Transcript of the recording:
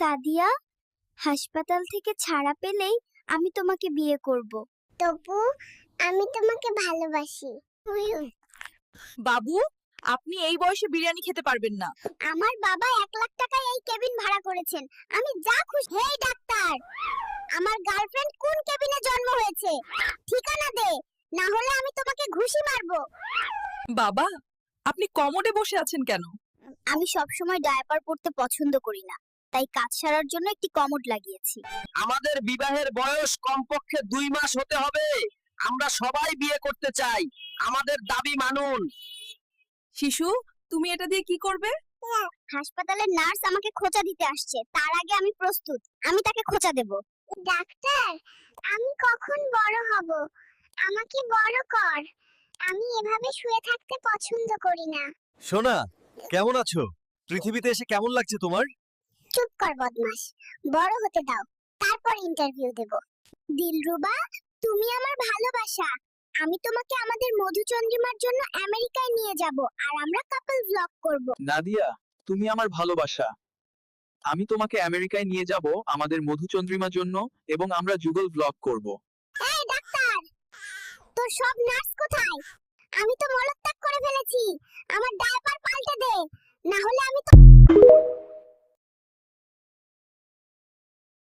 সাদিয়া, হাসপাতাল থেকে ছাড়া পেলেই আমি তোমাকে বিয়ে করব। তপু, আমি তোমাকে ভালোবাসি। বাবু, আপনি এই বয়সে বিরিয়ানি খেতে পারবেন না। আমার বাবা 1 লাখ টাকায় এই কেবিন ভাড়া করেছেন, আমি যা খুশি। হেই ডাক্তার, আমার গার্লফ্রেন্ড কোন কেবিনে জন্ম হয়েছে? ঠিকানা দে, না হলে আমি তোমাকে ঘুষি মারবো। বাবা, আপনি কমোডে বসে আছেন কেন? আমি সব সময় ডায়াপার পরতে পছন্দ করি না, তাই কাজ সারার জন্য একটি কমোড লাগিয়েছি। আমাদের বিবাহের বয়স কমপক্ষে 2 মাস হতে হবে। আমরা সবাই বিয়ে করতে চাই, আমাদের দাবি মানুন। শিশু, তুমি এটা দিয়ে কি করবে? হাসপাতালের নার্স আমাকে খোঁচা দিতে আসছে, তার আগে আমি প্রস্তুত। আমি তাকে খোঁচা দেব। ডাক্তার, আমি কখন বড় হব? আমাকে বড় কর। আমি এভাবে শুয়ে থাকতে পছন্দ করি না। সোনা, কেমন আছো? পৃথিবীতে এসে কেমন লাগছে তোমার? চুপ কর বদমাশ, বড় হতে দাও, তারপর ইন্টারভিউ দেব। দিলরুবা, তুমি আমার ভালোবাসা। আমি তোমাকে আমাদের মধুচন্দ্রিমার জন্য আমেরিকায় নিয়ে যাব, আর আমরা কাপল ব্লগ করব। নাদিয়া, তুমি আমার ভালোবাসা। আমি তোমাকে আমেরিকায় নিয়ে যাব আমাদের মধুচন্দ্রিমার জন্য, এবং আমরা যুগল ব্লগ করব। এই ডাক্তার, তোর সব নার্স কোথায়? আমি তো মলত্যাগ করে ফেলেছি। আমার ডায়াপার পাল্টে দে, না হলে আমি তো